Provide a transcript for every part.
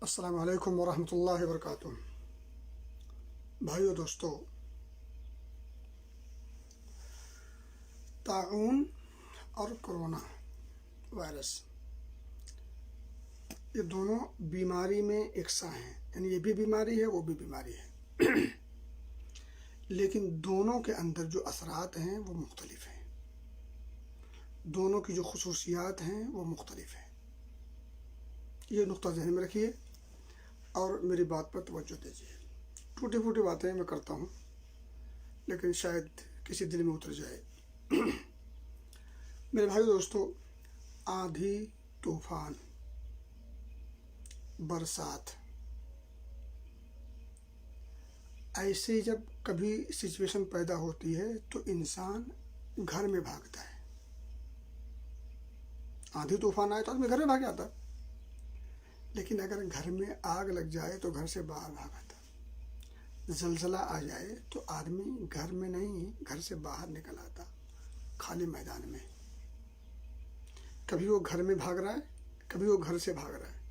السلام علیکم ورحمۃ اللہ وبرکاتہ۔ بھائیو دوستو، طاعون اور کرونا وائرس یہ دونوں بیماری میں یکساں ہیں، یعنی یہ بھی بیماری ہے وہ بھی بیماری ہے لیکن دونوں کے اندر جو اثرات ہیں وہ مختلف ہیں، دونوں کی جو خصوصیات ہیں وہ مختلف ہیں۔ یہ نقطہ ذہن میں رکھیے اور میری بات پر توجہ دیجیے۔ ٹوٹی پھوٹی باتیں میں کرتا ہوں لیکن شاید کسی دل میں اتر جائے۔ میرے بھائی دوستو، آندھی، طوفان، برسات، ایسے جب کبھی سچویشن پیدا ہوتی ہے تو انسان گھر میں بھاگتا ہے۔ آندھی طوفان آئے تو آدمی گھر میں بھاگ جاتا ہے، لیکن اگر گھر میں آگ لگ جائے تو گھر سے باہر بھاگ آتا۔ زلزلہ آ جائے تو آدمی گھر میں نہیں، گھر سے باہر نکل آتا، خالی میدان میں۔ کبھی وہ گھر میں بھاگ رہا ہے، کبھی وہ گھر سے بھاگ رہا ہے۔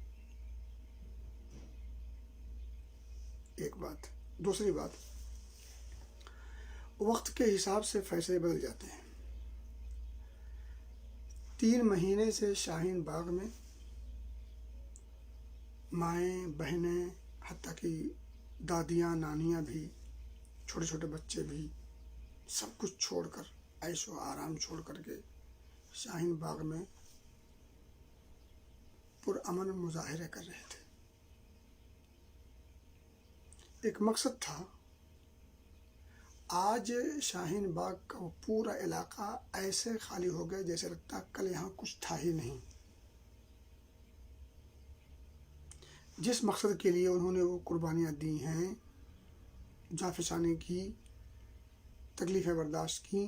ایک بات۔ دوسری بات، وقت کے حساب سے فیصلے بدل جاتے ہیں۔ 3 مہینے سے شاہین باغ میں مائیں، بہنیں، حتیٰ کہ دادیاں، نانیاں بھی، چھوٹے چھوٹے بچے بھی، سب کچھ چھوڑ کر، عیش و آرام چھوڑ کر کے شاہین باغ میں پرامن مظاہرے کر رہے تھے۔ ایک مقصد تھا۔ آج شاہین باغ کا وہ پورا علاقہ ایسے خالی ہو گیا جیسے لگتا کل یہاں کچھ تھا ہی نہیں۔ جس مقصد کے لیے انہوں نے وہ قربانیاں دی ہیں، جانفشانی کی، تکلیفیں برداشت کی،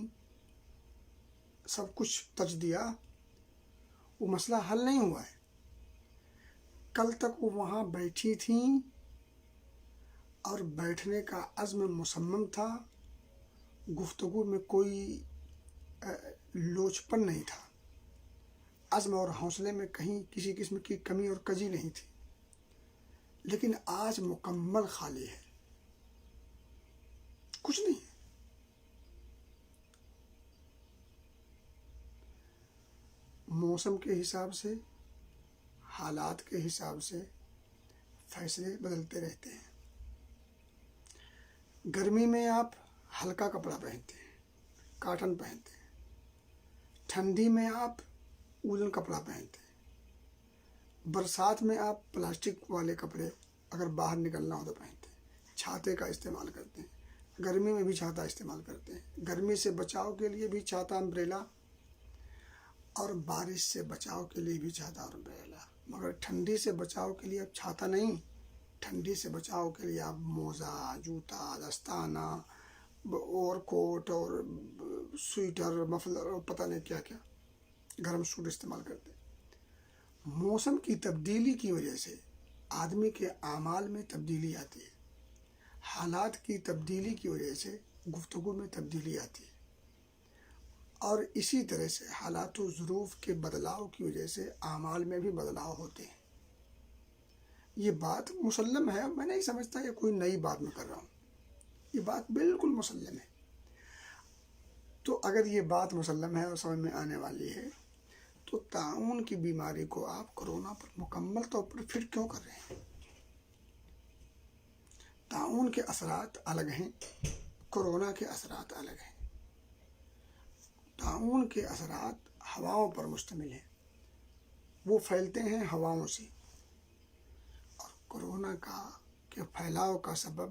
سب کچھ ترج دیا، وہ مسئلہ حل نہیں ہوا ہے۔ کل تک وہ وہاں بیٹھی تھیں اور بیٹھنے کا عزم مصمم تھا، گفتگو میں کوئی لوچپن نہیں تھا، عزم اور حوصلے میں کہیں کسی قسم کی کمی اور کجی نہیں تھی، لیکن آج مکمل خالی ہے، کچھ نہیں ہے۔ موسم کے حساب سے، حالات کے حساب سے فیصلے بدلتے رہتے ہیں۔ گرمی میں آپ ہلکا کپڑا پہنتے ہیں، کاٹن پہنتے ہیں۔ ٹھنڈی میں آپ اولن کپڑا پہنتے ہیں۔ برسات میں آپ پلاسٹک والے کپڑے اگر باہر نکلنا ہو تو پہنتے ہیں۔ چھاتے کا استعمال کرتے ہیں، گرمی میں بھی چھاتا استعمال کرتے ہیں۔ گرمی سے بچاؤ کے لیے بھی چھاتا، امبریلا، اور بارش سے بچاؤ کے لیے بھی چھاتا اور امبریلا۔ مگر ٹھنڈی سے بچاؤ کے لیے اب چھاتا نہیں، ٹھنڈی سے بچاؤ کے لیے آپ موزہ، جوتا، دستانہ، اور کوٹ اور سویٹر، مفلر اور پتہ نہیں کیا کیا گرم سوٹ استعمال کرتے ہیں۔ موسم کی تبدیلی کی وجہ سے آدمی کے اعمال میں تبدیلی آتی ہے، حالات کی تبدیلی کی وجہ سے گفتگو میں تبدیلی آتی ہے، اور اسی طرح سے حالات و ظروف کے بدلاؤ کی وجہ سے اعمال میں بھی بدلاؤ ہوتے ہیں۔ یہ بات مسلم ہے، میں نہیں سمجھتا یہ کوئی نئی بات میں کر رہا ہوں، یہ بات بالکل مسلم ہے۔ تو اگر یہ بات مسلم ہے اور سمجھ میں آنے والی ہے تو طاعون کی بیماری کو آپ کرونا پر مکمل طور پر فٹ کیوں کر رہے ہیں؟ طاعون کے اثرات الگ ہیں، کرونا کے اثرات الگ ہیں۔ طاعون کے اثرات ہواؤں پر مشتمل ہیں، وہ پھیلتے ہیں ہواؤں سے، اور کرونا کے پھیلاؤ کا سبب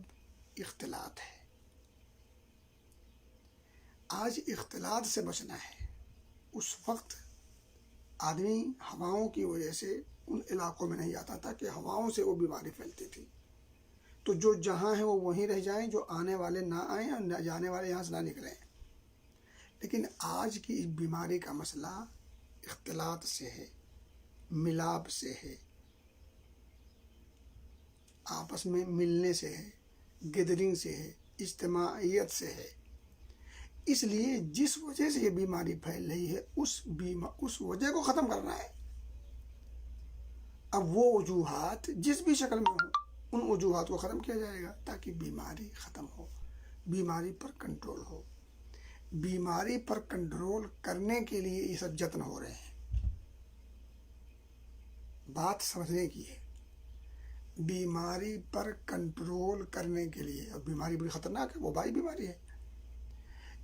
اختلاط ہے۔ آج اختلاط سے بچنا ہے۔ اس وقت آدمی ہواؤں کی وجہ سے ان علاقوں میں نہیں آتا تھا کہ ہواؤں سے وہ بیماری پھیلتی تھی، تو جو جہاں ہیں وہ وہیں رہ جائیں، جو آنے والے نہ آئیں اور جانے والے یہاں سے نہ نکلیں۔ لیکن آج کی اس بیماری کا مسئلہ اختلاط سے ہے، ملاب سے ہے، آپس میں ملنے سے ہے، گیدرنگ سے ہے، اجتماعیت سے ہے۔ اس لیے جس وجہ سے یہ بیماری پھیل رہی ہے اس وجہ کو ختم کرنا ہے۔ اب وہ وجوہات جس بھی شکل میں ہوں ان وجوہات کو ختم کیا جائے گا تاکہ بیماری ختم ہو، بیماری پر کنٹرول ہو۔ بیماری پر کنٹرول کرنے کے لیے یہ سب جتن ہو رہے ہیں۔ بات سمجھنے کی ہے، بیماری پر کنٹرول کرنے کے لیے، اور بیماری بڑی خطرناک ہے، وبائی بیماری ہے،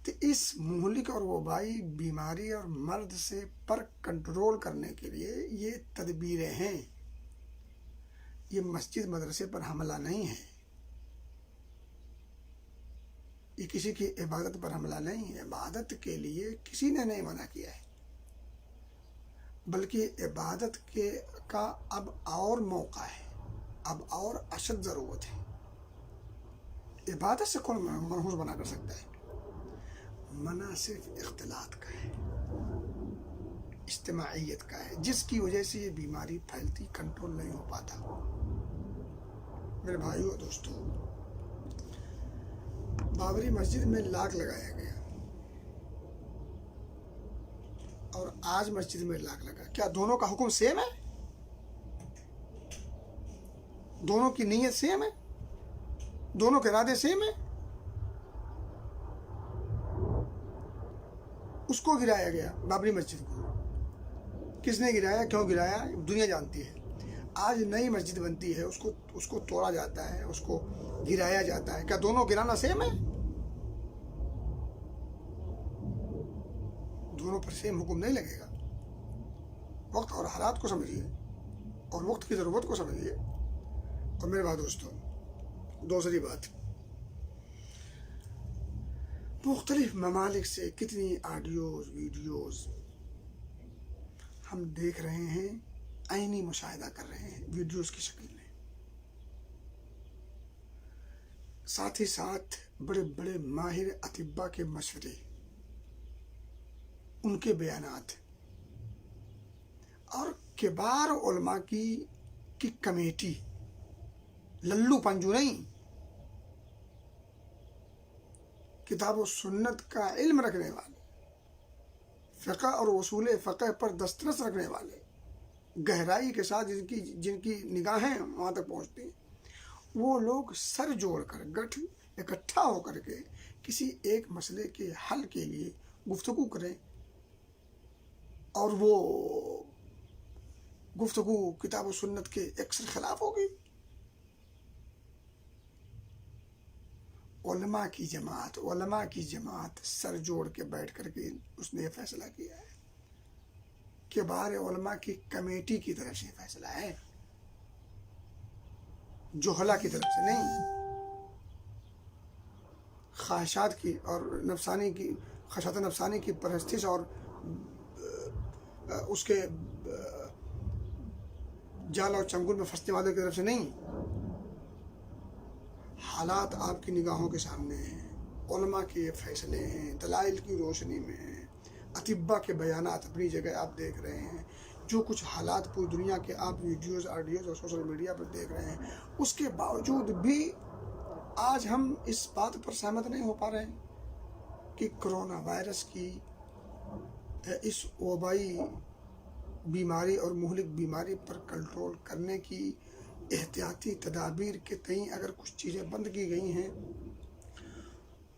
تو اس مہلک اور وبائی بیماری اور مرض سے پر کنٹرول کرنے کے لیے یہ تدبیریں ہیں۔ یہ مسجد مدرسے پر حملہ نہیں ہے، یہ کسی کی عبادت پر حملہ نہیں ہے۔ عبادت کے لیے کسی نے نہیں منع کیا ہے، بلکہ عبادت کا اب اور موقع ہے، اب اور اشد ضرورت ہے۔ عبادت سے کون منحوس بنا کر سکتا ہے؟ منع صرف اختلاط کا ہے، اجتماعیت کا ہے، جس کی وجہ سے یہ بیماری پھیلتی، کنٹرول نہیں ہو پاتا۔ میرے بھائیو اور دوستو، بابری مسجد میں لاک لگایا گیا اور آج مسجد میں لاک لگا، کیا دونوں کا حکم سیم ہے؟ دونوں کی نیت سیم ہے؟ دونوں کے ارادے سیم ہیں؟ اس کو گرایا گیا، بابری مسجد کو کس نے گرایا، کیوں گرایا، دنیا جانتی ہے۔ آج نئی مسجد بنتی ہے، اس کو توڑا جاتا ہے، اس کو گرایا جاتا ہے، کیا دونوں گرانا سیم ہے؟ دونوں پر سیم حکم نہیں لگے گا۔ وقت اور حالات کو سمجھیے اور وقت کی ضرورت کو سمجھیے۔ اور میرے بھائی دوستوں، دوسری بات، مختلف ممالک سے کتنی آڈیوز ویڈیوز ہم دیکھ رہے ہیں، عینی مشاہدہ کر رہے ہیں ویڈیوز کی شکل میں، ساتھ ہی ساتھ بڑے بڑے ماہر اطباء کے مشورے، ان کے بیانات، اور کبار علماء کی کمیٹی، للو پنجو نہیں، کتاب و سنت کا علم رکھنے والے، فقہ اور اصول فقہ پر دسترس رکھنے والے، گہرائی کے ساتھ جن کی نگاہیں وہاں تک پہنچتی ہیں، وہ لوگ سر جوڑ کر اکٹھا ہو کر کے کسی ایک مسئلے کے حل کے لیے گفتگو کریں، اور وہ گفتگو کتاب و سنت کے اکثر خلاف ہوگی۔ علماء کی جماعت سر جوڑ کے بیٹھ کر کے اس نے یہ فیصلہ کیا ہے کہ کبار علماء کی کمیٹی کی طرف سے فیصلہ ہے، جوہلا کی طرف سے نہیں، خواہشات کی اور خواہشات نفسانی کی پرستش اور اس کے جال اور چنگل میں پھنسنے والوں کی طرف سے نہیں۔ حالات آپ کی نگاہوں کے سامنے ہیں، علماء کے یہ فیصلے ہیں، دلائل کی روشنی میں ہیں، اطباء کے بیانات اپنی جگہ آپ دیکھ رہے ہیں، جو کچھ حالات پوری دنیا کے آپ ویڈیوز آڈیوز اور سوشل میڈیا پر دیکھ رہے ہیں، اس کے باوجود بھی آج ہم اس بات پر سہمت نہیں ہو پا رہے ہیں کہ کرونا وائرس کی اس وبائی بیماری اور مہلک بیماری پر کنٹرول کرنے کی احتیاطی تدابیر کے تئیں اگر کچھ چیزیں بند کی گئی ہیں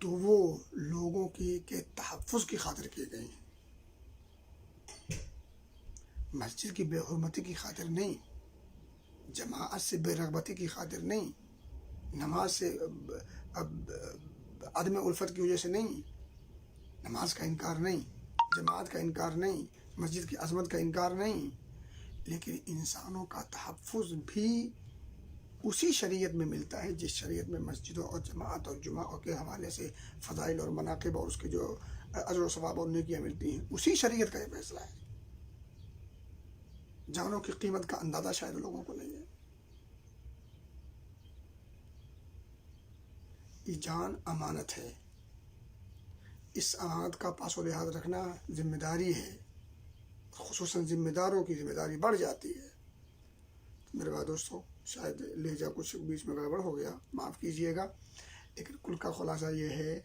تو وہ لوگوں کے تحفظ کی خاطر کی گئی ہیں، مسجد کی بے حرمتی کی خاطر نہیں، جماعت سے بے رغبتی کی خاطر نہیں، نماز سے عدم الفت کی وجہ سے نہیں، نماز کا انکار نہیں، جماعت کا انکار نہیں، مسجد کی عظمت کا انکار نہیں، لیکن انسانوں کا تحفظ بھی اسی شریعت میں ملتا ہے جس شریعت میں مسجدوں اور جماعت اور جمعہ کے حوالے سے فضائل اور مناقب اور اس کے جو اجر و ثواب اور نیکیاں ملتی ہیں، اسی شریعت کا یہ فیصلہ ہے۔ جانوں کی قیمت کا اندازہ شاید لوگوں کو نہیں ہے۔ یہ جان امانت ہے، اس امانت کا پاس و لحاظ رکھنا ذمہ داری ہے، خصوصاً ذمہ داروں کی ذمہ داری بڑھ جاتی ہے۔ میرے بھائی دوستو، شاید لہجہ کچھ بیچ میں گڑبڑ ہو گیا، معاف کیجیے گا، لیکن کل کا خلاصہ یہ ہے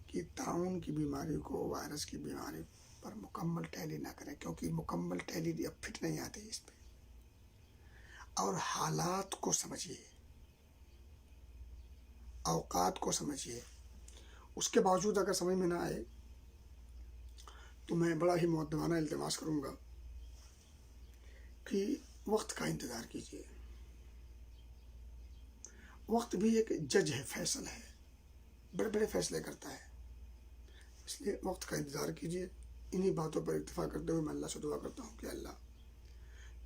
کہ طاعون کی بیماری کو، وائرس کی بیماری پر مکمل ٹیلی نہ کریں، کیونکہ مکمل ٹیلی اب فٹ نہیں آتی اس پہ۔ اور حالات کو سمجھیے، اوقات کو سمجھیے. اس کے باوجود اگر سمجھ میں نہ آئے تو میں بڑا ہی مؤدبانہ التماس کروں گا کہ وقت کا انتظار کیجیے. وقت بھی ایک جج ہے، فیصل ہے، بڑے بڑے فیصلے کرتا ہے. اس لیے وقت کا انتظار کیجیے. انہی باتوں پر اکتفا کرتے ہوئے میں اللہ سے دعا کرتا ہوں کہ اللہ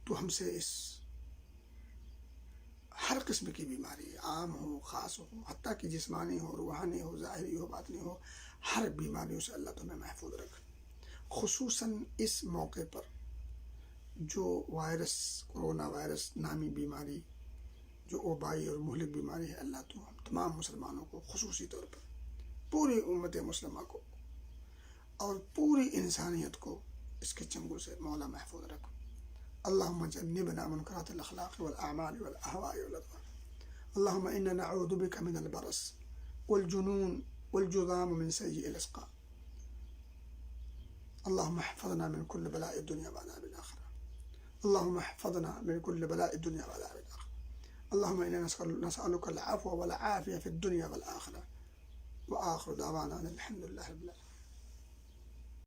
تو ہم سے اس ہر قسم کی بیماری، عام ہو خاص ہو، حتیٰ کہ جسمانی ہو، روحانی ہو، ظاہری ہو، باطنی ہو، ہر بیماریوں سے اللہ تمہیں محفوظ رکھ. خصوصاً اس موقع پر جو وائرس، کرونا وائرس نامی بیماری جو وبائی اور مہلک بیماری ہے، اللہ تو ہم تمام مسلمانوں کو خصوصی طور پر، پوری امت مسلمہ کو اور پوری انسانیت کو اس کے چنگل سے مولا محفوظ رکھ. اللہم جنبنا منکرات الاخلاق والاعمال والاہواء والاضرار. اللہم انا نعوذ بک من البرص والجنون والجذام من سیء الاسقام. اللہم احفظنا من كل بلاء الدنیا وعذاب الآخرة. اللہم احفظنا من كل بلاء الدنیا وعذاب الآخرة. اللہم انا نسألك العفو والعافية في الدنيا والآخرة. وآخر دعوانا الحمد لله رب العالمين.